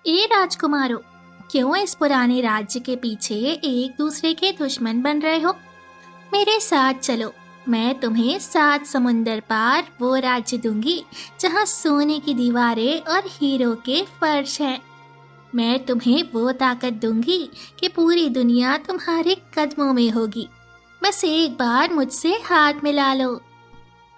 ए राजकुमारों, क्यों इस पुराने राज्य के पीछे एक दूसरे के दुश्मन बन रहे हो? मेरे साथ चलो, मैं तुम्हें 7 समुंदर पार वो राज्य दूंगी जहाँ सोने की दीवारें और हीरो के फर्श हैं। मैं तुम्हें वो ताकत दूंगी कि पूरी दुनिया तुम्हारे कदमों में होगी। बस एक बार मुझसे हाथ मिला लो।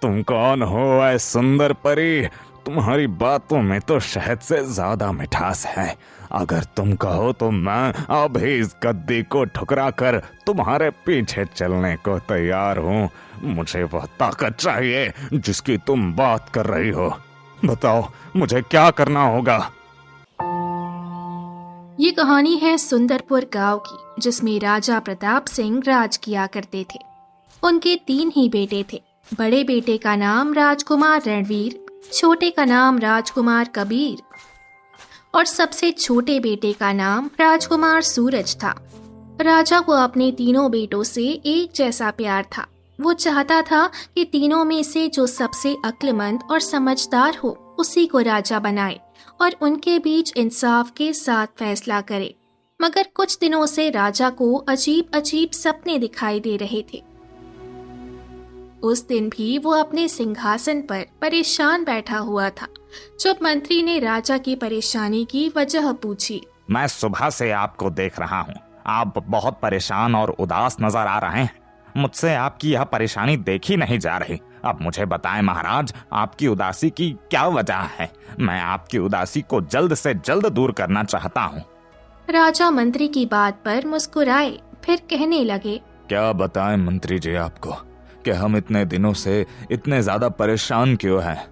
तुम कौन हो ऐ सुंदर परी? तुम्हारी बातों में तो शहद से ज्यादा मिठास है। अगर तुम कहो तो मैं अभी इस गद्दी को ठुकरा कर तुम्हारे पीछे चलने को तैयार हूँ। मुझे वह ताकत चाहिए जिसकी तुम बात कर रही हो। बताओ मुझे क्या करना होगा? ये कहानी है सुंदरपुर गांव की, जिसमें राजा प्रताप सिंह राज किया करते थे। उनके 3 ही बेटे थे। बड़े बेटे का नाम राजकुमार रणवीर, छोटे का नाम राजकुमार कबीर और सबसे छोटे बेटे का नाम राजकुमार सूरज था। राजा को अपने तीनों बेटों से एक जैसा प्यार था। वो चाहता था कि तीनों में से जो सबसे अक्लमंद और समझदार हो उसी को राजा बनाए और उनके बीच इंसाफ के साथ फैसला करे। मगर कुछ दिनों से राजा को अजीब अजीब सपने दिखाई दे रहे थे। उस दिन भी वो अपने सिंहासन पर परेशान बैठा हुआ था जब मंत्री ने राजा की परेशानी की वजह पूछी। मैं सुबह से आपको देख रहा हूँ। आप बहुत परेशान और उदास नजर आ रहे हैं। मुझसे आपकी यह परेशानी देखी नहीं जा रही। अब मुझे बताएं महाराज, आपकी उदासी की क्या वजह है? मैं आपकी उदासी को जल्द से जल्द दूर करना चाहता हूँ। राजा मंत्री की बात पर मुस्कुराए, फिर कहने लगे, क्या बताएं मंत्री जी आपको कि हम इतने दिनों से इतने ज्यादा परेशान क्यों हैं?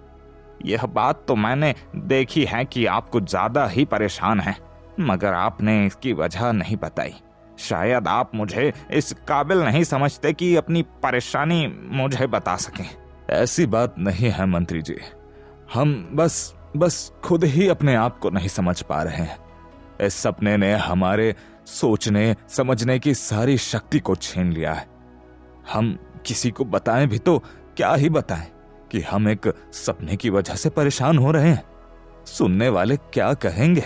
यह बात तो मैंने देखी है कि आप कुछ ज्यादा ही परेशान हैं, मगर आपने इसकी वजह नहीं बताई। शायद आप मुझे इस काबिल नहीं समझते कि अपनी परेशानी मुझे बता सकें। ऐसी बात नहीं है मंत्री जी, हम बस खुद ही अपने आप को नहीं समझ पा रहे हैं। इस सपने ने हमारे सोचने समझने की सारी शक्ति को छीन लिया है। हम किसी को बताएं भी तो क्या ही बताएं कि हम एक सपने की वजह से परेशान हो रहे हैं। सुनने वाले क्या कहेंगे?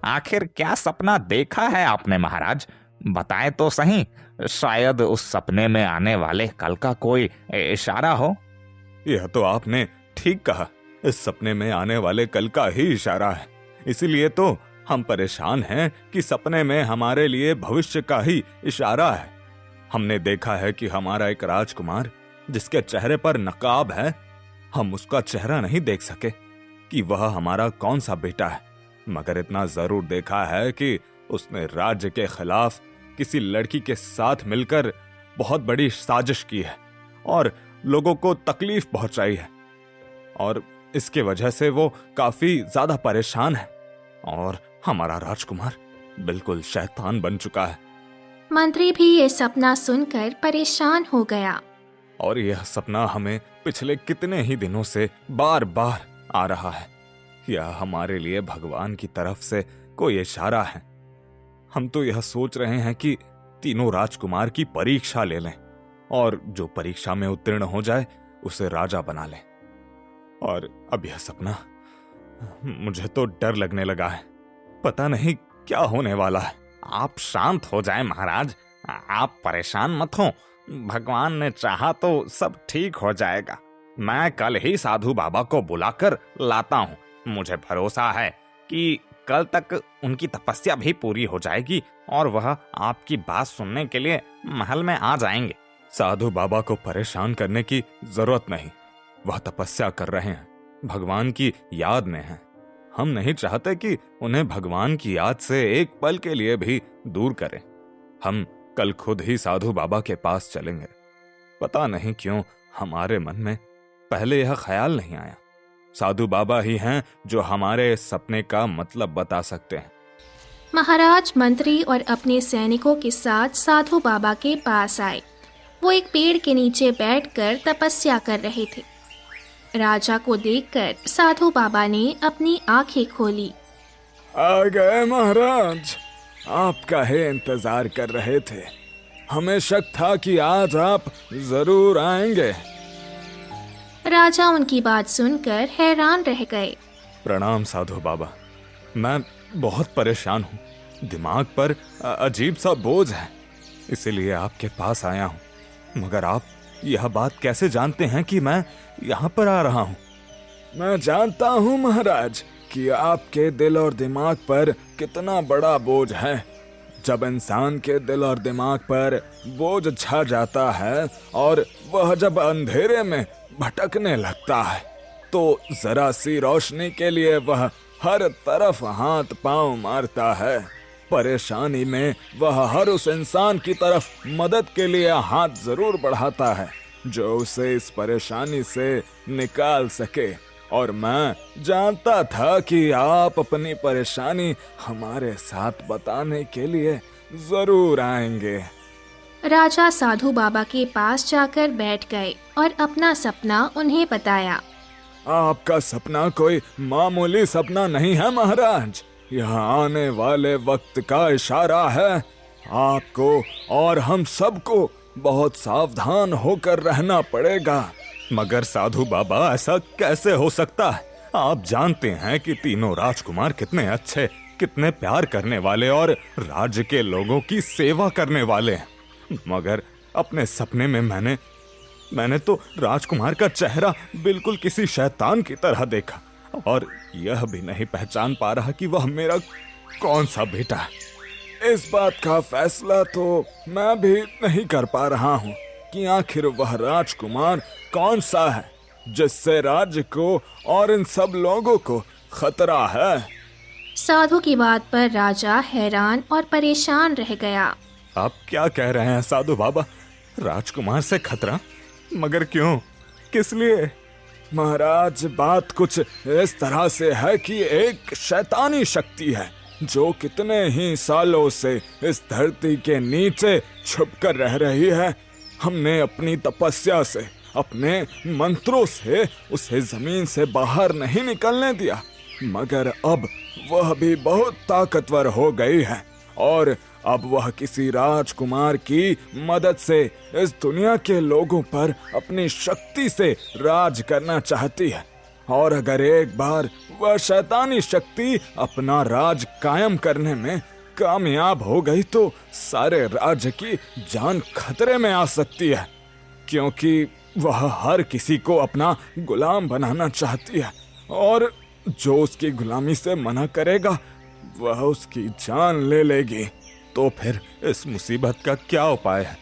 आखिर क्या सपना देखा है आपने महाराज? बताएं तो सही, शायद उस सपने में आने वाले कल का कोई इशारा हो। यह तो आपने ठीक कहा, इस सपने में आने वाले कल का ही इशारा है। इसीलिए तो हम परेशान हैं कि सपने में हमारे लिए भविष्य का ही इशारा है। हमने देखा है कि हमारा एक राजकुमार जिसके चेहरे पर नकाब है, हम उसका चेहरा नहीं देख सके कि वह हमारा कौन सा बेटा है। मगर इतना जरूर देखा है कि उसने राज्य के खिलाफ किसी लड़की के साथ मिलकर बहुत बड़ी साजिश की है और लोगों को तकलीफ पहुंचाई है, और इसके वजह से वो काफी ज्यादा परेशान है और हमारा राजकुमार बिल्कुल शैतान बन चुका है। मंत्री भी ये सपना सुनकर परेशान हो गया। और यह सपना हमें पिछले कितने ही दिनों से बार बार आ रहा है। यह हमारे लिए भगवान की तरफ से कोई इशारा है। हम तो यह सोच रहे हैं कि तीनों राजकुमार की परीक्षा ले लें और जो परीक्षा में उत्तीर्ण हो जाए उसे राजा बना लें। और अब यह सपना, मुझे तो डर लगने लगा है। पता नहीं क्या होने वाला है। आप शांत हो जाएं महाराज, आप परेशान मत हो। भगवान ने चाहा तो सब ठीक हो जाएगा। मैं कल ही साधु बाबा को बुलाकर लाता हूँ। मुझे भरोसा है कि कल तक उनकी तपस्या भी पूरी हो जाएगी और वह आपकी बात सुनने के लिए महल में आ जाएंगे। साधु बाबा को परेशान करने की जरूरत नहीं, वह तपस्या कर रहे हैं, भगवान की याद में हैं। हम नहीं चाहते कि उन्हें भगवान की याद से एक पल के लिए भी दूर करें। हम कल खुद ही साधु बाबा के पास चलेंगे। पता नहीं क्यों हमारे मन में पहले यह ख्याल नहीं आया। साधु बाबा ही हैं जो हमारे सपने का मतलब बता सकते हैं। महाराज मंत्री और अपने सैनिकों के साथ साधु बाबा के पास आए। वो एक पेड़ के नीचे बैठकर तपस्या कर रहे थे। राजा को देखकर साधु बाबा ने अपनी आंखें खोली। आ गए महाराज, आपका ही इंतजार कर रहे थे। हमें शक था कि आज आप जरूर आएंगे। राजा उनकी बात सुनकर हैरान रह गए। प्रणाम साधु बाबा, मैं बहुत परेशान हूँ। दिमाग पर अजीब सा बोझ है, इसीलिए आपके पास आया हूँ। मगर आप यह बात कैसे जानते हैं कि मैं यहाँ पर आ रहा हूँ? मैं जानता हूँ महाराज कि आपके दिल और दिमाग पर कितना बड़ा बोझ है। जब इंसान के दिल और दिमाग पर बोझ छा जाता है और वह जब अंधेरे में भटकने लगता है, तो जरा सी रोशनी के लिए वह हर तरफ हाथ पांव मारता है। परेशानी में वह हर उस इंसान की तरफ मदद के लिए हाथ जरूर बढ़ाता है जो उसे इस परेशानी से निकाल सके। और मैं जानता था कि आप अपनी परेशानी हमारे साथ बताने के लिए जरूर आएंगे। राजा साधु बाबा के पास जाकर बैठ गए और अपना सपना उन्हें बताया। आपका सपना कोई मामूली सपना नहीं है महाराज, यह आने वाले वक्त का इशारा है। आपको और हम सबको बहुत सावधान होकर रहना पड़ेगा। मगर साधु बाबा, ऐसा कैसे हो सकता है? आप जानते हैं कि तीनों राजकुमार कितने अच्छे, कितने प्यार करने वाले और राज्य के लोगों की सेवा करने वाले हैं। मगर अपने सपने में मैंने तो राजकुमार का चेहरा बिल्कुल किसी शैतान की तरह देखा और यह भी नहीं पहचान पा रहा कि वह मेरा कौन सा बेटा है। इस बात का फैसला तो मैं भी नहीं कर पा रहा हूँ कि आखिर वह राजकुमार कौन सा है जिससे राज्य को और इन सब लोगों को खतरा है। साधु की बात पर राजा हैरान और परेशान रह गया। आप क्या कह रहे हैं साधु बाबा? राजकुमार से खतरा? मगर क्यों, किस लिए? महाराज, बात कुछ इस तरह से है कि एक शैतानी शक्ति है जो कितने ही सालों से इस धरती के नीचे छुपकर रह रही है। हमने अपनी तपस्या से, अपने मंत्रों से उसे जमीन से बाहर नहीं निकलने दिया, मगर अब वह भी बहुत ताकतवर हो गई है और अब वह किसी राजकुमार की मदद से इस दुनिया के लोगों पर अपनी शक्ति से राज करना चाहती है। और अगर एक बार वह शैतानी शक्ति अपना राज कायम करने में कामयाब हो गई तो सारे राज्य की जान खतरे में आ सकती है, क्योंकि वह हर किसी को अपना गुलाम बनाना चाहती है और जो उसकी गुलामी से मना करेगा वह उसकी जान ले लेगी। तो फिर इस मुसीबत का क्या उपाय है?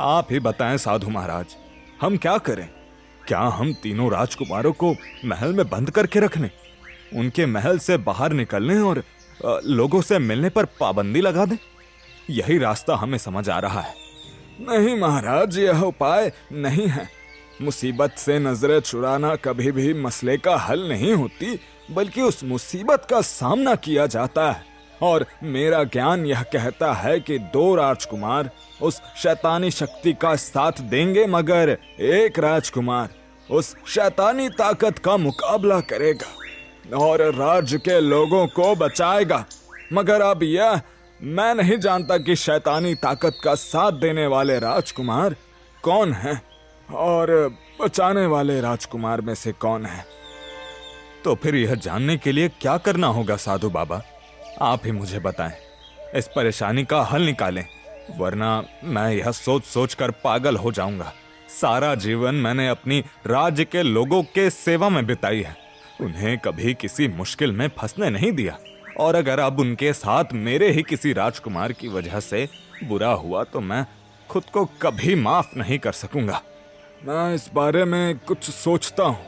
आप ही बताएं साधु महाराज, हम क्या करें? क्या हम तीनों राजकुमारों को महल में बंद करके रखने, उनके महल से बाहर निकलने और लोगों से मिलने पर पाबंदी लगा दें? यही रास्ता हमें समझ आ रहा है। नहीं महाराज, यह उपाय नहीं है। मुसीबत से नजरें चुराना कभी भी मसले का हल नहीं होती, बल्कि उस मुसीबत का सामना किया जाता है। और मेरा ज्ञान यह कहता है कि दो राजकुमार उस शैतानी शक्ति का साथ देंगे, मगर एक राजकुमार उस शैतानी ताकत का मुकाबला करेगा और राज्य के लोगों को बचाएगा। मगर अब यह मैं नहीं जानता कि शैतानी ताकत का साथ देने वाले राजकुमार कौन हैं और बचाने वाले राजकुमार में से कौन है। तो फिर यह जानने के लिए क्या करना होगा साधु बाबा? आप ही मुझे बताएं, इस परेशानी का हल निकालें, वरना मैं यह सोच सोच कर पागल हो जाऊंगा। सारा जीवन मैंने अपनी राज्य के लोगों के सेवा में बिताई है, उन्हें कभी किसी मुश्किल में फंसने नहीं दिया, और अगर अब उनके साथ मेरे ही किसी राजकुमार की वजह से बुरा हुआ तो मैं खुद को कभी माफ नहीं कर सकूंगा। मैं इस बारे में कुछ सोचता हूँ।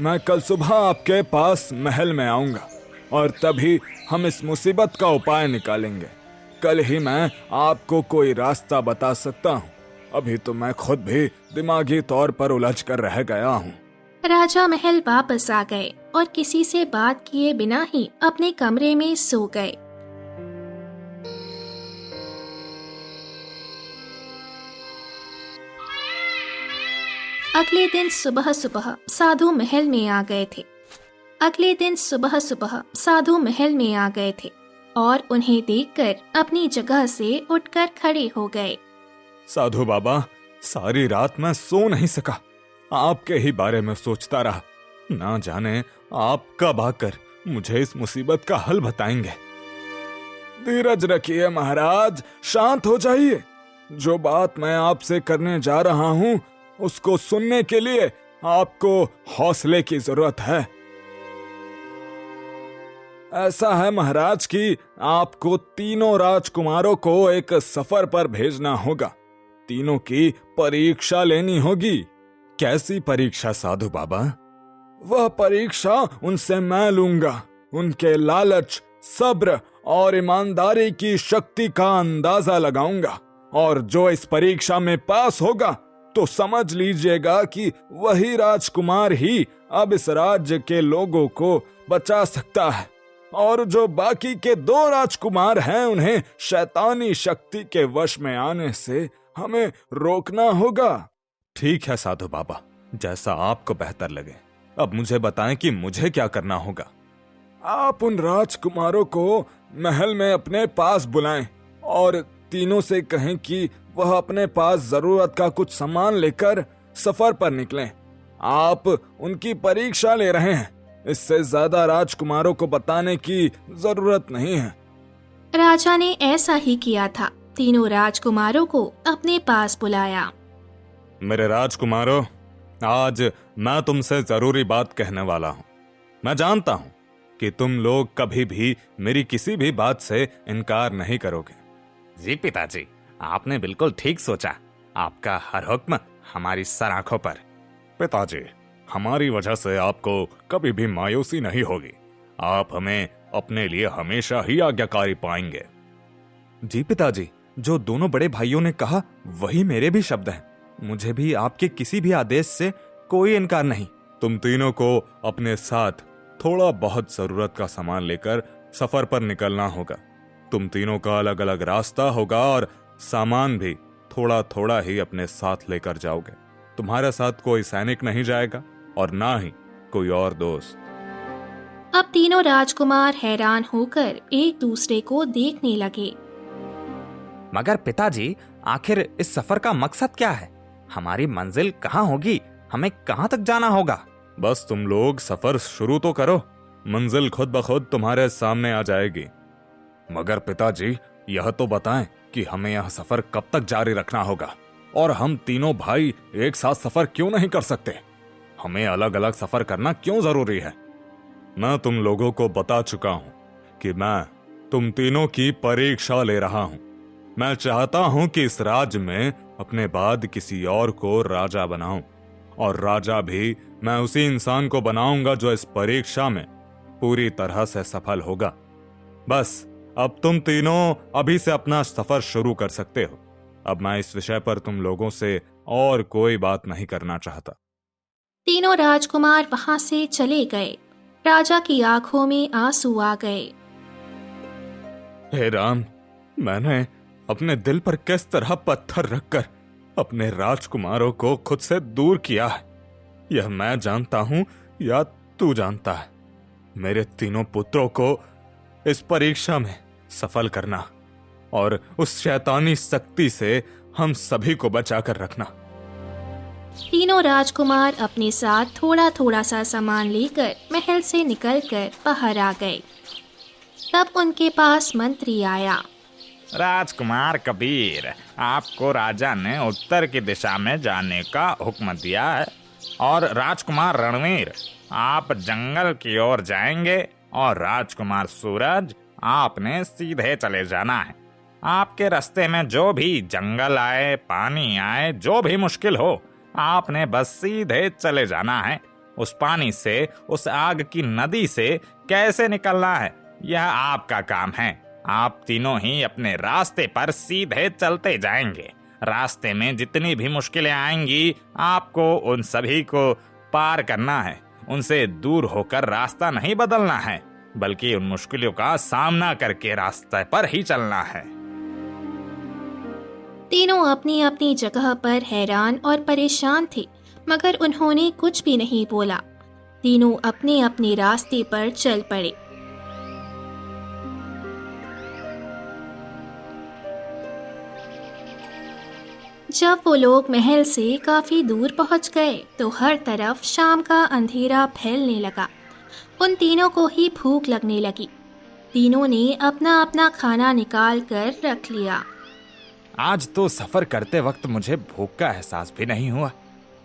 मैं कल सुबह आपके पास महल में आऊंगा और तभी हम इस मुसीबत का उपाय निकालेंगे। कल ही मैं आपको कोई रास्ता बता सकता हूँ। अभी तो मैं खुद भी दिमागी तौर पर उलझ कर रह गया हूँ। राजा महल वापस आ गए और किसी से बात किए बिना ही अपने कमरे में सो गए। अगले दिन सुबह सुबह साधु महल में आ गए थे और उन्हें देखकर अपनी जगह से उठकर खड़े हो गए। साधु बाबा, सारी रात मैं सो नहीं सका, आपके ही बारे में सोचता रहा। ना जाने आप कब आकर मुझे इस मुसीबत का हल बताएंगे। धीरज रखिए महाराज, शांत हो जाइए। जो बात मैं आपसे करने जा रहा हूँ उसको सुनने के लिए आपको हौसले की जरूरत है। ऐसा है महाराज कि आपको तीनों राजकुमारों को एक सफर पर भेजना होगा। तीनों की परीक्षा लेनी होगी। कैसी परीक्षा साधु बाबा? वह परीक्षा उनसे मैं लूंगा। उनके लालच, सब्र और ईमानदारी की शक्ति का अंदाजा लगाऊंगा, और जो इस परीक्षा में पास होगा तो समझ लीजिएगा कि वही राजकुमार ही अब इस राज्य के लोगों को बचा सकता है, और जो बाकी के 2 राजकुमार हैं उन्हें शैतानी शक्ति के वश में आने से हमें रोकना होगा। ठीक है साधु बाबा, जैसा आपको बेहतर लगे। अब मुझे बताएं कि मुझे क्या करना होगा। आप उन राजकुमारों को महल में अपने पास बुलाएं और तीनों से कहें कि वह अपने पास जरूरत का कुछ सामान लेकर सफर पर निकलें। आप उनकी परीक्षा ले रहे हैं, इससे ज्यादा राजकुमारों को बताने की जरूरत नहीं है। राजा ने ऐसा ही किया था। तीनों राजकुमारों को अपने पास बुलाया। मेरे राजकुमारों, आज मैं तुमसे जरूरी बात कहने वाला हूं। मैं जानता हूं कि तुम लोग कभी भी मेरी किसी भी बात से इनकार नहीं करोगे। जी पिताजी, आपने बिल्कुल ठीक सोचा। आपका हर हुक्म हमारी सर आंखों पर। पिताजी, हमारी वजह से आपको कभी भी मायूसी नहीं होगी। आप हमें अपने लिए हमेशा ही आज्ञाकारी पाएंगे। जी पिताजी, जो दोनों बड़े भाइयों ने कहा वही मेरे भी शब्द हैं। मुझे भी आपके किसी भी आदेश से कोई इनकार नहीं। तुम तीनों को अपने साथ थोड़ा बहुत जरूरत का सामान लेकर सफर पर निकलना होगा। तुम तीनों का अलग अलग रास्ता होगा और सामान भी थोड़ा थोड़ा ही अपने साथ लेकर जाओगे। तुम्हारे साथ कोई सैनिक नहीं जाएगा और ना ही कोई और दोस्त। अब तीनों राजकुमार हैरान होकर एक दूसरे को देखने लगे। मगर पिताजी, आखिर इस सफर का मकसद क्या है? हमारी मंजिल कहाँ होगी? हमें कहाँ तक जाना होगा? बस तुम लोग सफर शुरू तो करो, मंजिल खुद ब खुद तुम्हारे सामने आ जाएगी। मगर पिताजी, यह तो बताएं कि हमें यह सफर कब तक जारी रखना होगा, और हम तीनों भाई एक साथ सफर क्यों नहीं कर सकते? हमें अलग अलग सफर करना क्यों जरूरी है? मैं तुम लोगों को बता चुका हूं कि मैं तुम तीनों की परीक्षा ले रहा हूं। मैं चाहता हूं कि इस राज्य में अपने बाद किसी और को राजा बनाऊं, और राजा भी मैं उसी इंसान को बनाऊंगा जो इस परीक्षा में पूरी तरह से सफल होगा। बस अब तुम तीनों अभी से अपना सफर शुरू कर सकते हो। अब मैं इस विषय पर तुम लोगों से और कोई बात नहीं करना चाहता। तीनों राजकुमार वहां से चले गए। राजा की आंखों में आंसू आ गए। हे राम, मैंने अपने दिल पर किस तरह पत्थर रखकर अपने राजकुमारों को खुद से दूर किया है, यह मैं जानता हूं या तू जानता है। मेरे तीनों पुत्रों को इस परीक्षा में सफल करना और उस शैतानी शक्ति से हम सभी को बचाकर रखना। तीनों राजकुमार अपने साथ थोड़ा थोड़ा सा सामान लेकर महल से निकलकर बाहर आ गए। तब उनके पास मंत्री आया। राजकुमार कबीर, आपको राजा ने उत्तर की दिशा में जाने का हुक्म दिया है, और राजकुमार रणवीर, आप जंगल की ओर जाएंगे, और राजकुमार सूरज, आपने सीधे चले जाना है। आपके रास्ते में जो भी जंगल आए, पानी आए, जो भी मुश्किल हो, आपने बस सीधे चले जाना है। उस पानी से, उस आग की नदी से कैसे निकलना है, यह आपका काम है। आप तीनों ही अपने रास्ते पर सीधे चलते जाएंगे। रास्ते में जितनी भी मुश्किलें आएंगी, आपको उन सभी को पार करना है। उनसे दूर होकर रास्ता नहीं बदलना है, बल्कि उन मुश्किलों का सामना करके रास्ते पर ही चलना है। तीनों अपनी अपनी जगह पर हैरान और परेशान थे, मगर उन्होंने कुछ भी नहीं बोला। तीनों अपने अपने रास्ते पर चल पड़े। जब वो लोग महल से काफी दूर पहुंच गए तो हर तरफ शाम का अंधेरा फैलने लगा। उन तीनों को ही भूख लगने लगी। तीनों ने अपना अपना खाना निकाल कर रख लिया। आज तो सफर करते वक्त मुझे भूख का एहसास भी नहीं हुआ।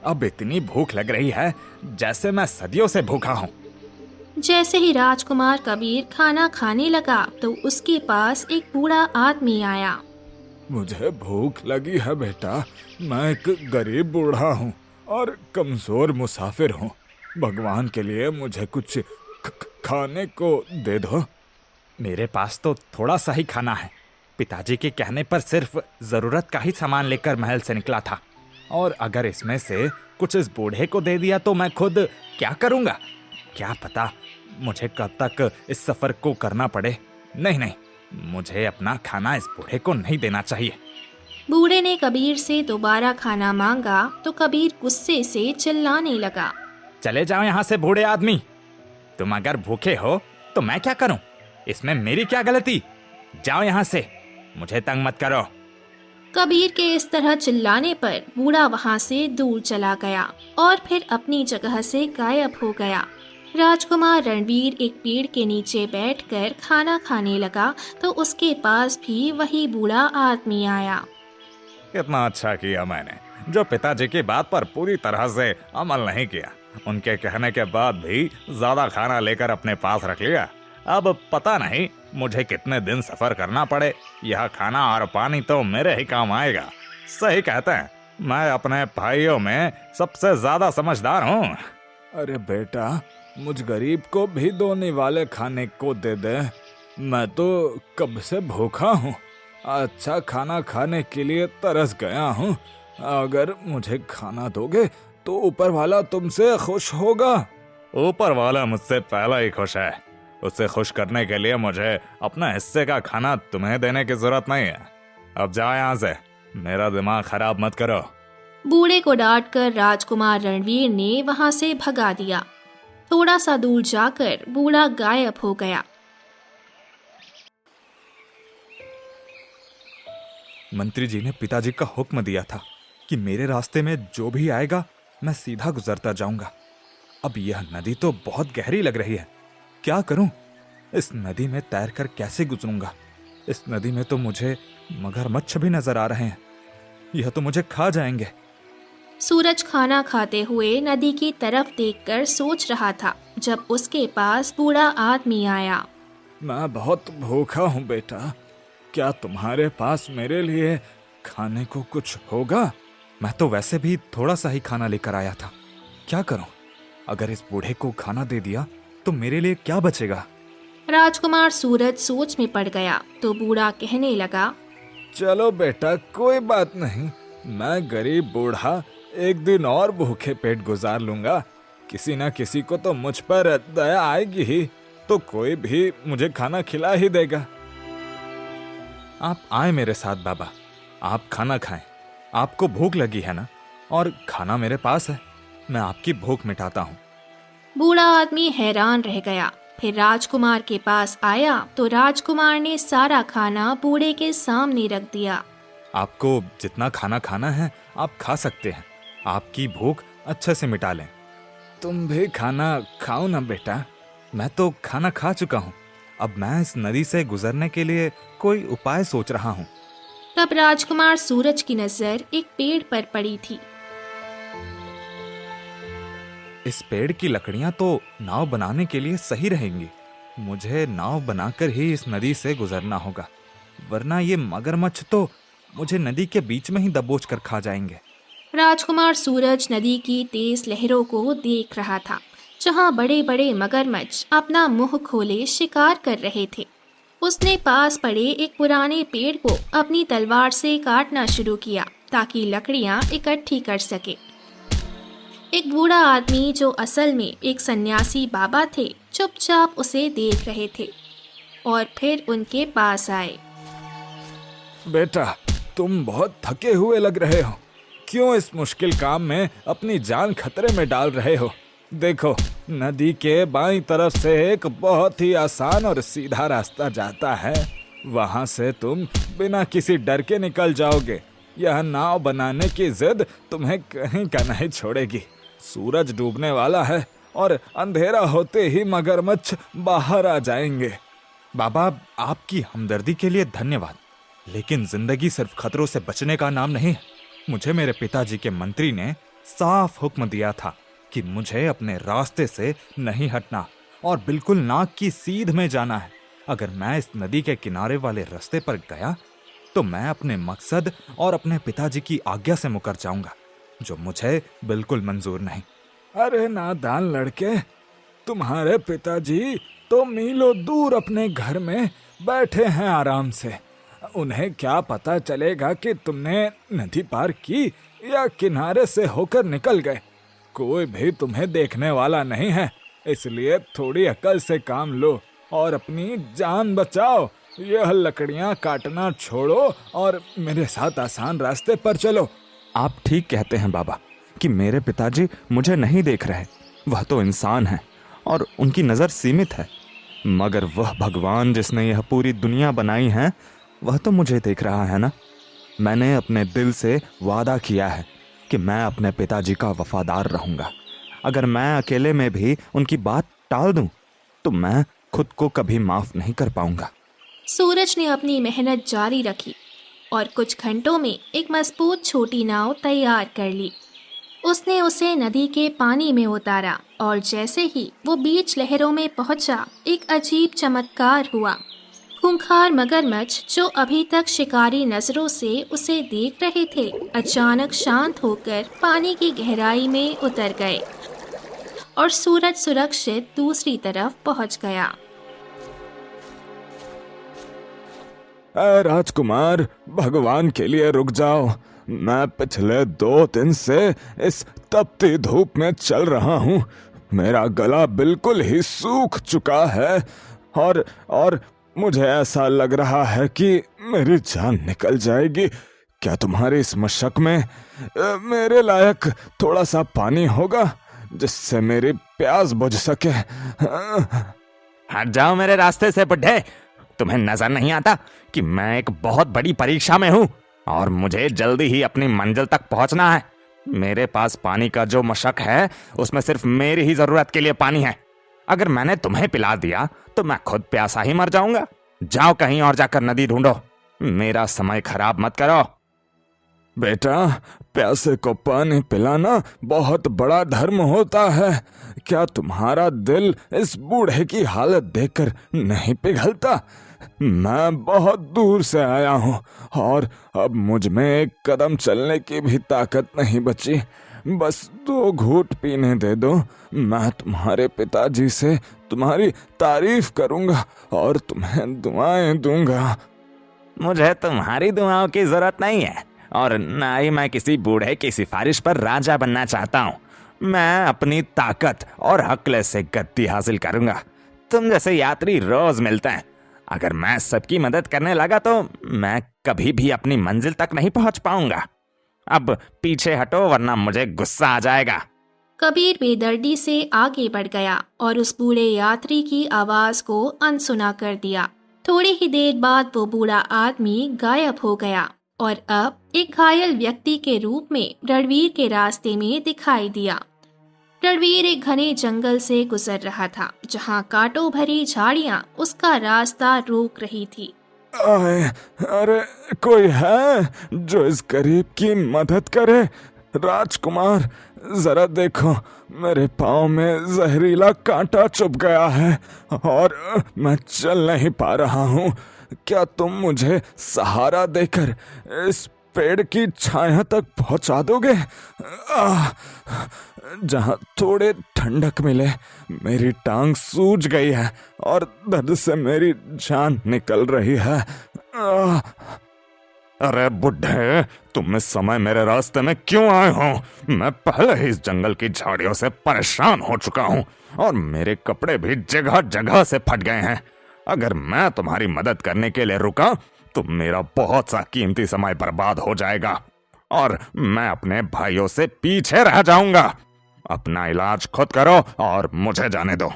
अब इतनी भूख लग रही है जैसे मैं सदियों से भूखा हूँ। जैसे ही राजकुमार कबीर खाना खाने लगा तो उसके पास एक बूढ़ा आदमी आया। मुझे भूख लगी है बेटा। मैं एक गरीब बूढ़ा हूँ और कमजोर मुसाफिर हूँ। भगवान के लिए मुझे कुछ खाने को दे दो। मेरे पास तो थोड़ा सा ही खाना है। पिताजी के कहने पर सिर्फ जरूरत का ही सामान लेकर महल से निकला था, और अगर इसमें से कुछ इस बूढ़े को दे दिया तो मैं खुद क्या करूँगा? क्या पता मुझे कब तक इस सफर को करना पड़े। नहीं नहीं, मुझे अपना खाना इस बूढ़े को नहीं देना चाहिए। बूढ़े ने कबीर से दोबारा खाना मांगा तो कबीर गुस्से से चिल्लाने लगा। चले जाओ यहाँ से बूढ़े आदमी। तुम अगर भूखे हो तो मैं क्या करूं? इसमें मेरी क्या गलती? जाओ यहाँ से, मुझे तंग मत करो। कबीर के इस तरह चिल्लाने पर बूढ़ा वहां से दूर चला गया और फिर अपनी जगह से गायब हो गया। राजकुमार रणवीर एक पेड़ के नीचे बैठकर खाना खाने लगा तो उसके पास भी वही बूढ़ा आदमी आया। कितना अच्छा किया मैंने जो पिताजी की बात पर पूरी तरह से अमल नहीं किया। उनके कहने के बाद भी ज्यादा खाना लेकर अपने पास रख लिया। अब पता नहीं मुझे कितने दिन सफर करना पड़े, यह खाना और पानी तो मेरे ही काम आएगा। सही कहते हैं, मैं अपने भाइयों में सबसे ज्यादा समझदार हूँ। अरे बेटा, मुझ गरीब को भी दोने वाले खाने को दे दे। मैं तो कब से भूखा हूँ। अच्छा खाना खाने के लिए तरस गया हूँ। अगर मुझे खाना दोगे तो ऊपर वाला तुमसे खुश होगा। ऊपर वाला मुझसे पहला ही खुश है। उसे खुश करने के लिए मुझे अपना हिस्से का खाना तुम्हें देने की जरूरत नहीं है। अब जाओ यहाँ से, मेरा दिमाग खराब मत करो। बूढ़े को डांटकर राजकुमार रणवीर ने वहां से भगा दिया। थोड़ा सा दूर जाकर बूढ़ा गायब हो गया। मंत्री जी ने पिताजी का हुक्म दिया था कि मेरे रास्ते में जो भी आएगा मैं सीधा गुजरता जाऊंगा। अब यह नदी तो बहुत गहरी लग रही है। क्या करूं? इस नदी में तैरकर कैसे गुजरूंगा? इस नदी में तो मुझे मगरमच्छ भी नजर आ रहे हैं। यह तो मुझे खा जाएंगे। सूरज खाना खाते हुए नदी की तरफ देखकर सोच रहा था जब उसके पास बूढ़ा आदमी आया। मैं बहुत भूखा हूँ बेटा। क्या तुम्हारे पास मेरे लिए खाने को कुछ होगा? मैं तो वैसे भी थोड़ा सा ही खाना लेकर आया था। क्या करूं? अगर इस बूढ़े को खाना दे दिया तो मेरे लिए क्या बचेगा? राजकुमार सूरज सोच में पड़ गया तो बूढ़ा कहने लगा, चलो बेटा, कोई बात नहीं। मैं गरीब बूढ़ा एक दिन और भूखे पेट गुजार लूंगा। किसी न किसी को तो मुझ पर दया आएगी ही, तो कोई भी मुझे खाना खिला ही देगा। आप आए मेरे साथ बाबा। आप खाना खाएं। आपको भूख लगी है ना? और खाना मेरे पास है, मैं आपकी भूख मिटाता हूँ। बूढ़ा आदमी हैरान रह गया। फिर राजकुमार के पास आया तो राजकुमार ने सारा खाना बूढ़े के सामने रख दिया। आपको जितना खाना खाना है आप खा सकते हैं। आपकी भूख अच्छे से मिटा लें। तुम भी खाना खाओ ना बेटा। मैं तो खाना खा चुका हूँ। अब मैं इस नदी से गुजरने के लिए कोई उपाय सोच रहा हूँ। तब राजकुमार सूरज की नजर एक पेड़ पर पड़ी थी। इस पेड़ की लकड़ियां तो नाव बनाने के लिए सही रहेंगी। मुझे नाव बनाकर ही इस नदी से गुजरना होगा, वरना ये मगरमच्छ तो मुझे नदी के बीच में ही दबोच कर खा जाएंगे। राजकुमार सूरज नदी की तेज लहरों को देख रहा था, जहां बड़े बड़े मगरमच्छ अपना मुंह खोले शिकार कर रहे थे। उसने पास पड़े एक पुराने पेड़ को अपनी तलवार से काटना शुरू किया ताकि लकड़ियां इकट्ठी कर सके। एक बूढ़ा आदमी जो असल में एक सन्यासी बाबा थे, चुपचाप उसे देख रहे थे और फिर उनके पास आए। बेटा, तुम बहुत थके हुए लग रहे हो। क्यों इस मुश्किल काम में अपनी जान खतरे में डाल रहे हो? देखो, नदी के बाईं तरफ से एक बहुत ही आसान और सीधा रास्ता जाता है। वहां से तुम बिना किसी डर के निकल जाओगे। यह नाव बनाने की जिद तुम्हें कहीं का नहीं छोड़ेगी। सूरज डूबने वाला है और अंधेरा होते ही मगरमच्छ बाहर आ जाएंगे। बाबा, आपकी हमदर्दी के लिए धन्यवाद, लेकिन जिंदगी सिर्फ खतरों से बचने का नाम नहीं है। मुझे मेरे पिताजी के मंत्री ने साफ हुक्म दिया था कि मुझे अपने रास्ते से नहीं हटना और बिल्कुल नाक की सीध में जाना है। अगर मैं इस नदी के किनारे वाले रास्ते पर गया तो मैं अपने मकसद और अपने पिताजी की आज्ञा से मुकर जाऊंगा, जो मुझे बिल्कुल मंजूर नहीं। अरे नादान लड़के, तुम्हारे पिताजी तो मीलों दूर अपने घर में बैठे हैं आराम से। उन्हें क्या पता चलेगा कि तुमने नदी पार की या किनारे से होकर निकल गए। कोई भी तुम्हें देखने वाला नहीं है, इसलिए थोड़ी अकल से काम लो और अपनी जान बचाओ। यह लकड़ियां काटना छोड़ो और मेरे साथ आसान रास्ते पर चलो। आप ठीक कहते हैं बाबा कि मेरे पिताजी मुझे नहीं देख रहे। वह तो इंसान है और उनकी नज़र सीमित है, मगर वह भगवान जिसने यह पूरी दुनिया बनाई है वह तो मुझे देख रहा है ना। मैंने अपने दिल से वादा किया है कि मैं अपने पिताजी का वफादार रहूंगा। अगर मैं अकेले में भी उनकी बात टाल दूं तो मैं खुद को कभी माफ नहीं कर पाऊंगा। सूरज ने अपनी मेहनत जारी रखी और कुछ घंटों में एक मजबूत छोटी नाव तैयार कर ली। उसने उसे नदी के पानी में उतारा और जैसे ही वो बीच लहरों में पहुंचा, एक अजीब चमत्कार हुआ। खूंखार मगरमच्छ जो अभी तक शिकारी नजरों से उसे देख रहे थे, अचानक शांत होकर पानी की गहराई में उतर गए और सूरज सुरक्षित दूसरी तरफ पहुंच गया। राजकुमार, भगवान के लिए रुक जाओ। मैं पिछले 2 दिन से इस तपती धूप में चल रहा हूँ। मेरा गला बिल्कुल ही सूख चुका है और मुझे ऐसा लग रहा है कि मेरी जान निकल जाएगी। क्या तुम्हारी इस मशक में मेरे लायक थोड़ा सा पानी होगा जिससे मेरी प्यास बुझ सके? हट जाओ मेरे रास्ते से बुड्ढे। तुम्हें नजर नहीं आता कि मैं एक बहुत बड़ी परीक्षा में हूँ और मुझे जल्दी ही अपनी मंजिल तक पहुंचना है। मेरे पास पानी का जो मशक है उसमें सिर्फ मेरी ही जरूरत के लिए पानी है। अगर मैंने तुम्हें पिला दिया तो मैं खुद प्यासा ही मर जाऊंगा। जाओ कहीं और जाकर नदी ढूंढो, मेरा समय खराब मत करो। बेटा, प्यासे को पानी पिलाना बहुत बड़ा धर्म होता है। क्या तुम्हारा दिल इस बूढ़े की हालत देखकर नहीं पिघलता? मैं बहुत दूर से आया हूँ और अब मुझ में एक कदम चलने की भी ताकत नहीं बची। बस 2 घूंट पीने दे दो। मैं तुम्हारे पिताजी से तुम्हारी तारीफ करूंगा और तुम्हें दुआएं दूंगा। मुझे तुम्हारी दुआओं की जरूरत नहीं है और ना ही मैं किसी बूढ़े की सिफारिश पर राजा बनना चाहता हूँ। मैं अपनी ताकत और हकले से गद्दी हासिल करूंगा। तुम जैसे यात्री रोज मिलते हैं। अगर मैं सबकी मदद करने लगा तो मैं कभी भी अपनी मंजिल तक नहीं पहुंच पाऊंगा। अब पीछे हटो वरना मुझे गुस्सा आ जाएगा। कबीर बेदर्दी से आगे बढ़ गया और उस बूढ़े यात्री की आवाज को अनसुना कर दिया। थोड़ी ही देर बाद वो बूढ़ा आदमी गायब हो गया और अब एक घायल व्यक्ति के रूप में रणवीर के रास्ते में दिखाई दिया। रणवीर एक घने जंगल से गुजर रहा था, जहाँ कांटों भरी झाड़ियाँ उसका रास्ता रोक रही थी। अरे, कोई है जो इस गरीब की मदद करे? राजकुमार, जरा देखो, मेरे पाँव में जहरीला कांटा चुभ गया है और मैं चल नहीं पा रहा हूँ। क्या तुम मुझे सहारा देकर इस पेड़ की छाया तक पहुँचा दोगे, जहाँ थोड़े ठंडक मिले? मेरी टांग सूज गई है और दर्द से मेरी जान निकल रही है। अरे बुड्ढे, तुम इस समय मेरे रास्ते में क्यों आए हो? मैं पहले ही इस जंगल की झाड़ियों से परेशान हो चुका हूँ और मेरे कपड़े भी जगह जगह से फट गए हैं। अगर मैं तुम्हारी मदद करने के लिए रुका तो मेरा बहुत सा कीमती समय बर्बाद हो जाएगा और मैं अपने भाइयों से पीछे रह जाऊंगा। अपना इलाज खुद करो और मुझे जाने दो।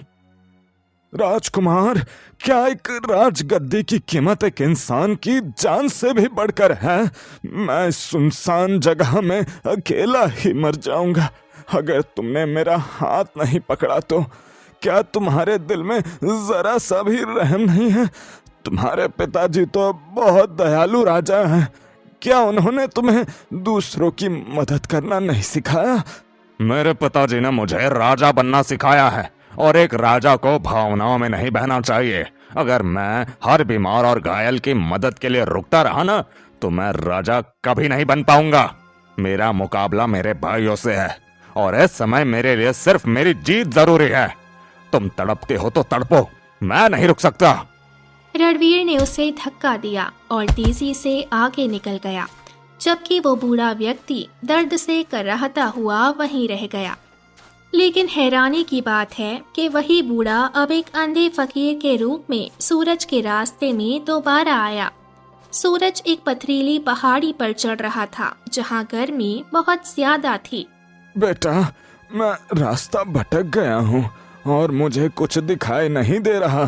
राजकुमार, क्या एक राजगद्दी की कीमत एक इंसान की जान से भी बढ़कर है? मैं सुनसान जगह में अकेला ही मर जाऊंगा अगर तुमने मेरा हाथ नहीं पकड़ा तो। क्या तुम्हारे दिल में जरा सा भी रहम नहीं है? तुम्हारे पिताजी तो बहुत दयालु राजा हैं। क्या उन्होंने तुम्हें दूसरों की मदद करना नहीं सिखाया? मेरे पिताजी ने मुझे राजा बनना सिखाया है, और एक राजा को भावनाओं में नहीं बहना चाहिए। अगर मैं हर बीमार और घायल की मदद के लिए रुकता रहा ना, तो मैं राजा कभी नहीं बन पाऊंगा। मेरा मुकाबला मेरे भाइयों से है, और इस समय मेरे लिए सिर्फ मेरी जीत जरूरी है। तुम तड़पते हो तो तड़पो, मैं नहीं रुक सकता। रणवीर ने उसे धक्का दिया और तेजी से आगे निकल गया, जबकि वो बूढ़ा व्यक्ति दर्द से कराहता हुआ वहीं रह गया। लेकिन हैरानी की बात है कि वही बूढ़ा अब एक अंधे फकीर के रूप में सूरज के रास्ते में दोबारा आया। सूरज एक पथरीली पहाड़ी पर चढ़ रहा था, जहां गर्मी बहुत ज्यादा थी। बेटा, मैं रास्ता भटक गया हूँ और मुझे कुछ दिखाई नहीं दे रहा।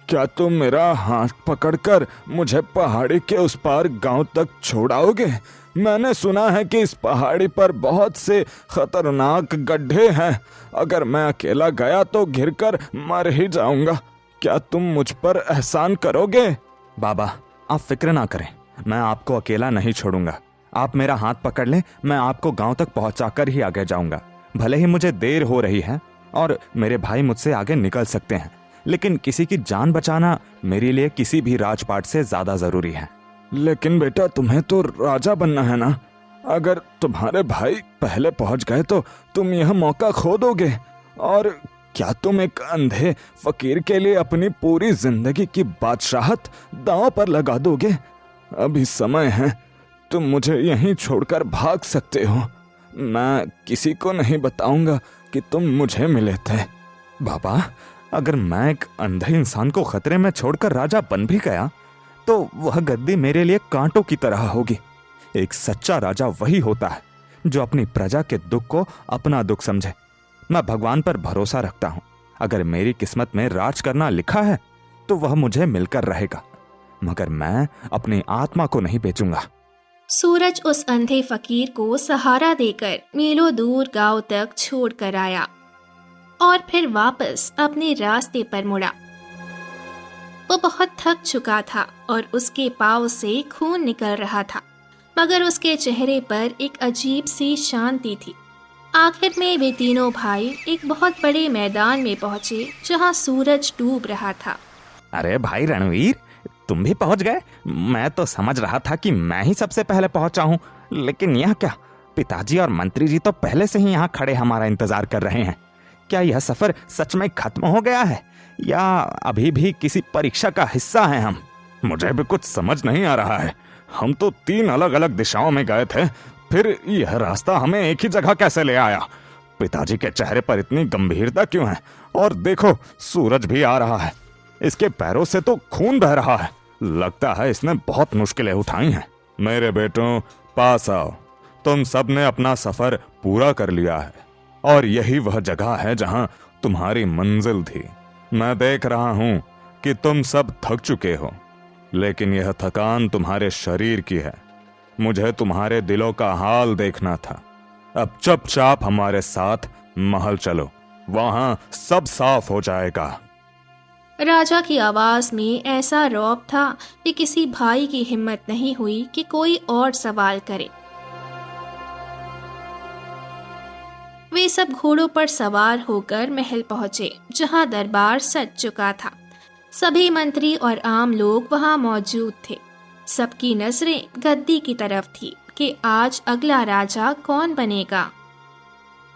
क्या तुम मेरा हाथ पकड़कर मुझे पहाड़ी के उस पार गांव तक छोड़ाओगे? मैंने सुना है कि इस पहाड़ी पर बहुत से खतरनाक गड्ढे हैं। अगर मैं अकेला गया तो गिरकर मर ही जाऊंगा। क्या तुम मुझ पर एहसान करोगे? बाबा, आप फिक्र ना करें, मैं आपको अकेला नहीं छोड़ूंगा। आप मेरा हाथ पकड़ लें, मैं आपको गांव तक पहुंचाकर ही आगे जाऊंगा। भले ही मुझे देर हो रही है और मेरे भाई मुझसे आगे निकल सकते हैं, लेकिन किसी की जान बचाना मेरे लिए किसी भी राजपाट से ज्यादा जरूरी है। लेकिन बेटा, तुम्हें तो राजा बनना है ना। अगर तुम्हारे भाई पहले पहुंच गए तो तुम यह मौका खो दोगे। और क्या तुम एक अंधे फकीर के लिए अपनी पूरी जिंदगी की बादशाहत दांव पर लगा दोगे? अभी समय है, तुम मुझे यहीं छोड़कर भाग सकते हो। मैं किसी को नहीं बताऊंगा कि तुम मुझे मिले थे। बाबा, अगर मैं एक अंधे इंसान को खतरे में छोड़कर राजा बन भी गया तो वह गद्दी मेरे लिए कांटों की तरह होगी। एक सच्चा राजा वही होता है जो अपनी प्रजा के दुख को अपना दुख समझे। मैं भगवान पर भरोसा रखता हूं। अगर मेरी किस्मत में राज करना लिखा है तो वह मुझे मिलकर रहेगा, मगर मैं अपनी आत्मा को नहीं बेचूंगा। सूरज उस अंधे फकीर को सहारा देकर मीलों दूर गांव तक छोड़कर आया और फिर वापस अपने रास्ते पर मुड़ा। वो बहुत थक चुका था और उसके पांव से खून निकल रहा था, मगर उसके चेहरे पर एक अजीब सी शांति थी। आखिर में वे तीनों भाई एक बहुत बड़े मैदान में पहुंचे, जहां सूरज डूब रहा था। अरे भाई रणवीर, तुम भी पहुंच गए? मैं तो समझ रहा था कि मैं ही सबसे पहले पहुंचा हूं, लेकिन यह क्या, पिताजी और मंत्री जी तो पहले से ही यहाँ खड़े हमारा इंतजार कर रहे हैं। क्या यह सफर सच में खत्म हो गया है या अभी भी किसी परीक्षा का हिस्सा हैं हम? मुझे भी कुछ समझ नहीं आ रहा है। हम तो 3 अलग अलग दिशाओं में गए थे, फिर यह रास्ता हमें एक ही जगह कैसे ले आया? पिताजी के चेहरे पर इतनी गंभीरता क्यों है? और देखो, सूरज भी आ रहा है, इसके पैरों से तो खून बह रहा है। लगता है इसने बहुत मुश्किलें उठाई हैं। मेरे बेटों, पास आओ। तुम सब ने अपना सफर पूरा कर लिया है और यही वह जगह है जहां तुम्हारी मंजिल थी। मैं देख रहा हूं कि तुम सब थक चुके हो, लेकिन यह थकान तुम्हारे शरीर की है। मुझे तुम्हारे दिलों का हाल देखना था। अब चुपचाप हमारे साथ महल चलो, वहां सब साफ हो जाएगा। राजा की आवाज में ऐसा रौब था कि किसी भाई की हिम्मत नहीं हुई कि कोई और सवाल करे। वे सब घोड़ों पर सवार होकर महल पहुंचे, जहां दरबार सज चुका था। सभी मंत्री और आम लोग वहां मौजूद थे। सबकी नजरें गद्दी की तरफ थी कि आज अगला राजा कौन बनेगा।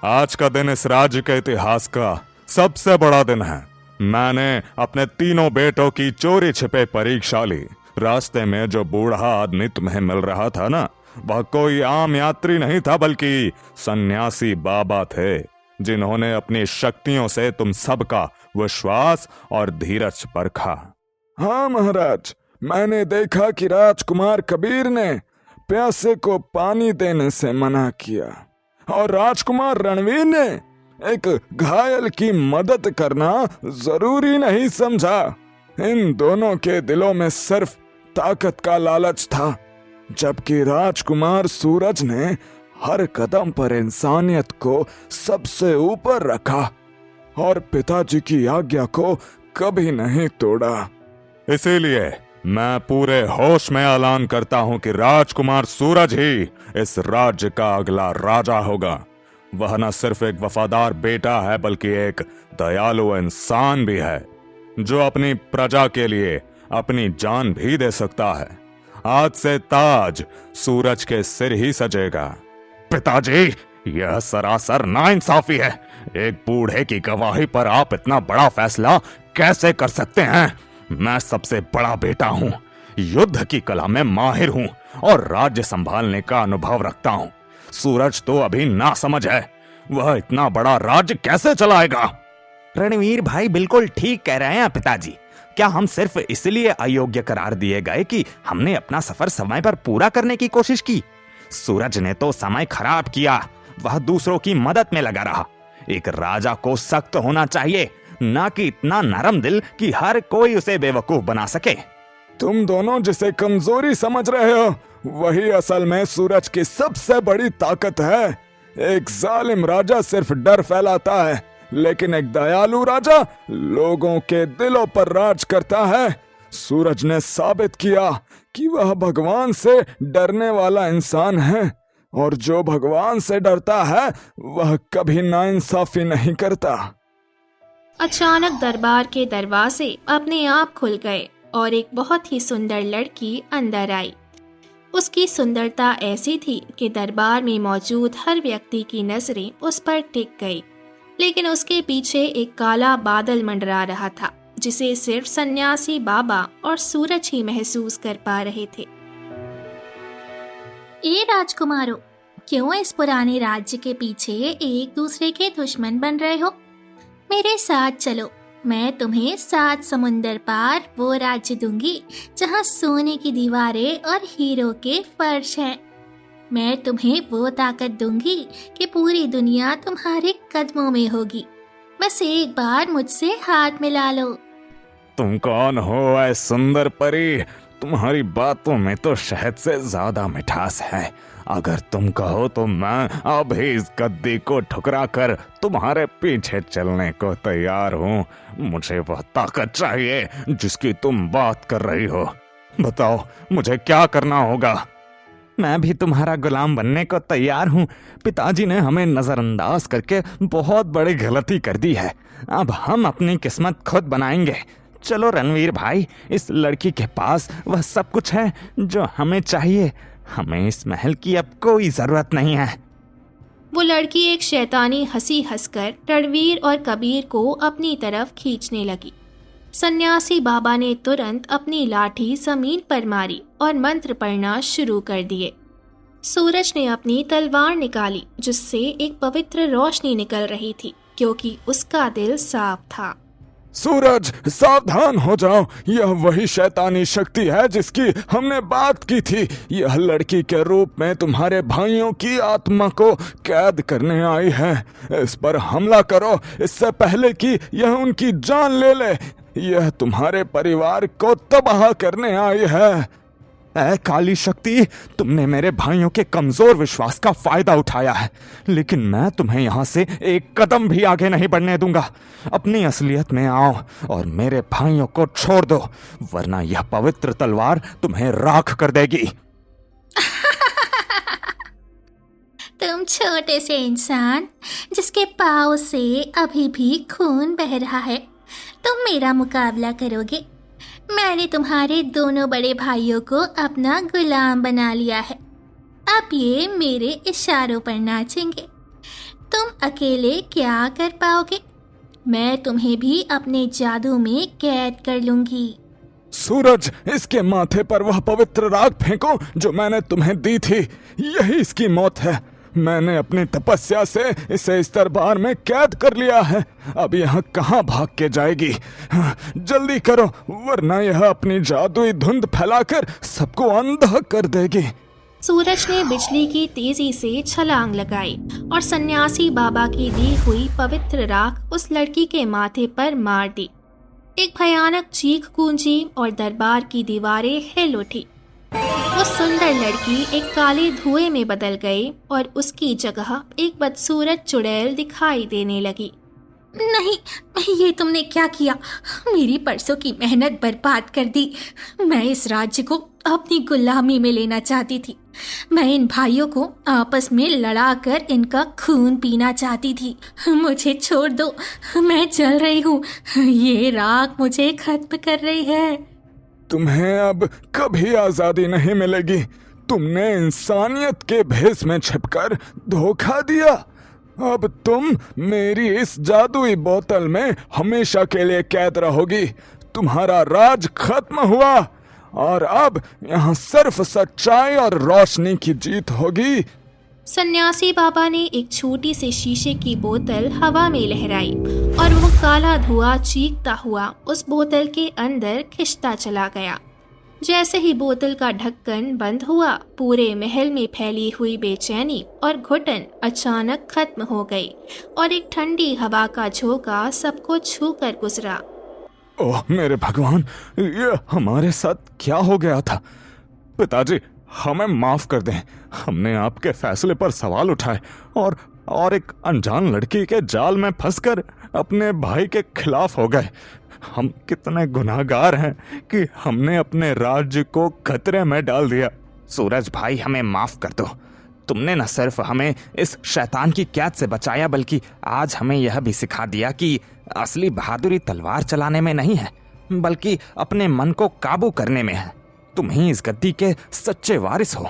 आज का दिन इस राज्य के इतिहास का सबसे बड़ा दिन है। मैंने अपने तीनों बेटों की चोरी छिपे परीक्षा ली। रास्ते में जो बूढ़ा आदमी तुम्हें मिल रहा था ना, वह कोई आम यात्री नहीं था, बल्कि सन्यासी बाबा थे, जिन्होंने अपनी शक्तियों से तुम सबका विश्वास और धीरज परखा। हाँ महाराज, मैंने देखा कि राजकुमार कबीर ने प्यासे को पानी देने से मना किया और राजकुमार रणवीर ने एक घायल की मदद करना जरूरी नहीं समझा। इन दोनों के दिलों में सिर्फ ताकत का लालच था, जबकि राजकुमार सूरज ने हर कदम पर इंसानियत को सबसे ऊपर रखा और पिताजी की आज्ञा को कभी नहीं तोड़ा। इसीलिए मैं पूरे होश में ऐलान करता हूं कि राजकुमार सूरज ही इस राज्य का अगला राजा होगा। वह न सिर्फ एक वफादार बेटा है बल्कि एक दयालु इंसान भी है जो अपनी प्रजा के लिए अपनी जान भी दे सकता है। आज से ताज सूरज के सिर ही सजेगा। पिताजी, यह सरासर नाइंसाफी है। एक बूढ़े की गवाही पर आप इतना बड़ा फैसला कैसे कर सकते हैं? मैं सबसे बड़ा बेटा हूँ, युद्ध की कला में माहिर हूँ और राज्य संभालने का अनुभव रखता हूँ। सूरज तो अभी नासमझ है, वह इतना बड़ा राज्य कैसे चलाएगा? रणवीर भाई बिल्कुल ठीक कह रहे हैं पिताजी। क्या हम सिर्फ इसलिए अयोग्य करार दिए गए कि हमने अपना सफर समय पर पूरा करने की कोशिश की? सूरज ने तो समय खराब किया, वह दूसरों की मदद में लगा रहा। एक राजा को सख्त होना चाहिए, ना कि इतना नरम दिल कि हर कोई उसे बेवकूफ बना सके। तुम दोनों जिसे कमजोरी समझ रहे हो वही असल में सूरज की सबसे बड़ी ताकत है। एक जालिम राजा सिर्फ डर फैलाता है, लेकिन एक दयालु राजा लोगों के दिलों पर राज करता है। सूरज ने साबित किया कि वह भगवान से डरने वाला इंसान है, और जो भगवान से डरता है वह कभी नाइंसाफी नहीं करता। अचानक दरबार के दरवाजे अपने आप खुल गए और एक बहुत ही सुंदर लड़की अंदर आई। उसकी सुंदरता ऐसी थी कि दरबार में मौजूद हर व्यक्ति की नजरें उस पर टिक गई, लेकिन उसके पीछे एक काला बादल मंडरा रहा था जिसे सिर्फ सन्यासी बाबा और सूरज ही महसूस कर पा रहे थे। ए राजकुमारों, क्यों इस पुराने राज्य के पीछे एक दूसरे के दुश्मन बन रहे हो? मेरे साथ चलो, मैं तुम्हें 7 समुंदर पार वो राज्य दूंगी जहाँ सोने की दीवारें और हीरो के फर्श हैं। मैं तुम्हें वो ताकत दूंगी कि पूरी दुनिया तुम्हारे कदमों में होगी। बस एक बार मुझसे हाथ मिला लो। तुम कौन हो ऐ सुंदर परी? तुम्हारी बातों में तो शहद से ज्यादा मिठास है। अगर तुम कहो तो मैं अभी इस गद्दी को ठुकरा कर तुम्हारे पीछे चलने को तैयार हूँ। मुझे वह ताकत चाहिए जिसकी तुम बात कर रही हो। बताओ मुझे क्या करना होगा? मैं भी तुम्हारा गुलाम बनने को तैयार हूँ। पिताजी ने हमें नजरअंदाज करके बहुत बड़ी गलती कर दी है। अब हम अपनी किस्मत खुद बनाएंगे। चलो रणवीर भाई, इस लड़की के पास वह सब कुछ है जो हमें चाहिए। हमें इस महल की अब कोई जरूरत नहीं है। वो लड़की एक शैतानी हंसी हंसकर रणवीर और कबीर को अपनी तरफ खींचने लगी। सन्यासी बाबा ने तुरंत अपनी लाठी जमीन पर मारी और मंत्र पढ़ना शुरू कर दिए। सूरज ने अपनी तलवार निकाली जिससे एक पवित्र रोशनी निकल रही थी क्योंकि उसका दिल साफ था। सूरज, सावधान हो जाओ, यह वही शैतानी शक्ति है जिसकी हमने बात की थी। यह लड़की के रूप में तुम्हारे भाइयों की आत्मा को कैद करने आई है। इस पर हमला करो इससे पहले कि यह उनकी जान ले ले। यह तुम्हारे परिवार को तबाह करने आई है। ऐ काली शक्ति, तुमने मेरे भाइयों के कमजोर विश्वास का फायदा उठाया है, लेकिन मैं तुम्हें यहाँ से एक कदम भी आगे नहीं बढ़ने दूंगा। अपनी असलियत में आओ और मेरे भाइयों को छोड़ दो, वरना यह पवित्र तलवार तुम्हें राख कर देगी। तुम छोटे से इंसान जिसके पाँव से अभी भी खून बह रहा है, तुम मेरा मुकाबला करोगे? मैंने तुम्हारे दोनों बड़े भाइयों को अपना गुलाम बना लिया है। अब ये मेरे इशारों पर नाचेंगे। तुम अकेले क्या कर पाओगे? मैं तुम्हें भी अपने जादू में कैद कर लूंगी। सूरज, इसके माथे पर वह पवित्र राख फेंको जो मैंने तुम्हें दी थी। यही इसकी मौत है। मैंने अपनी तपस्या से इसे इस दरबार में कैद कर लिया है। अब यह कहाँ भाग के जाएगी? जल्दी करो, वरना यह अपनी जादुई धुंध फैलाकर सबको अंधा कर देगी। सूरज ने बिजली की तेजी से छलांग लगाई और सन्यासी बाबा की दी हुई पवित्र राख उस लड़की के माथे पर मार दी। एक भयानक चीख गूंजी और दरबार की दीवारें हिल उठी। वो सुंदर लड़की एक काले धुएं में बदल गई और उसकी जगह एक बदसूरत चुड़ैल दिखाई देने लगी। नहीं, ये तुमने क्या किया? मेरी परसों की मेहनत बर्बाद कर दी। मैं इस राज्य को अपनी गुलामी में लेना चाहती थी। मैं इन भाइयों को आपस में लड़ाकर इनका खून पीना चाहती थी। मुझे छोड़ दो, मैं जल रही हूँ। ये राख मुझे खत्म कर रही है। तुम्हें अब कभी आजादी नहीं मिलेगी। तुमने इंसानियत के भेष में छिपकर धोखा दिया। अब तुम मेरी इस जादुई बोतल में हमेशा के लिए कैद रहोगी। तुम्हारा राज खत्म हुआ और अब यहाँ सिर्फ सच्चाई और रोशनी की जीत होगी। सन्यासी बाबा ने एक छोटी सी शीशे की बोतल हवा में लहराई और वो काला धुआं चीखता हुआ उस बोतल के अंदर खिंचता चला गया। जैसे ही बोतल का ढक्कन बंद हुआ, पूरे महल में फैली हुई बेचैनी और घुटन अचानक खत्म हो गई और एक ठंडी हवा का झोंका सबको छू कर गुजरा। ओह मेरे भगवान, ये हमारे साथ क्या हो गया था? पिताजी, हमें माफ कर दें। हमने आपके फैसले पर सवाल उठाए और एक अनजान लड़की के जाल में फंसकर अपने भाई के खिलाफ हो गए। हम कितने गुनाहगार हैं कि हमने अपने राज्य को खतरे में डाल दिया। सूरज भाई, हमें माफ कर दो। तुमने न सिर्फ हमें इस शैतान की कैद से बचाया, बल्कि आज हमें यह भी सिखा दिया कि असली बहादुरी तलवार चलाने में नहीं है, बल्कि अपने मन को काबू करने में है। तुम ही इस गद्दी के सच्चे वारिस हो।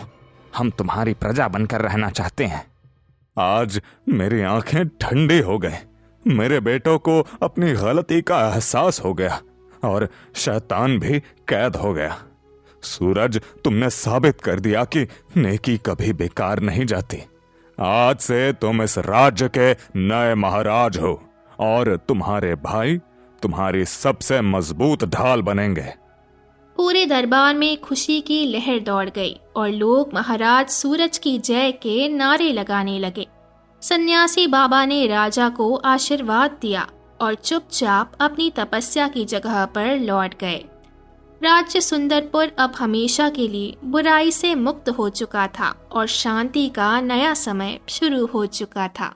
हम तुम्हारी प्रजा बनकर रहना चाहते हैं। आज मेरी आंखें ठंडी हो गई। मेरे बेटों को अपनी गलती का एहसास हो गया और शैतान भी कैद हो गया। सूरज, तुमने साबित कर दिया कि नेकी कभी बेकार नहीं जाती। आज से तुम इस राज्य के नए महाराज हो और तुम्हारे भाई तुम्हारी सबसे मजबूत ढाल बनेंगे। पूरे दरबार में खुशी की लहर दौड़ गई और लोग महाराज सूरज की जय के नारे लगाने लगे। सन्यासी बाबा ने राजा को आशीर्वाद दिया और चुपचाप अपनी तपस्या की जगह पर लौट गए। राज्य सुंदरपुर अब हमेशा के लिए बुराई से मुक्त हो चुका था और शांति का नया समय शुरू हो चुका था।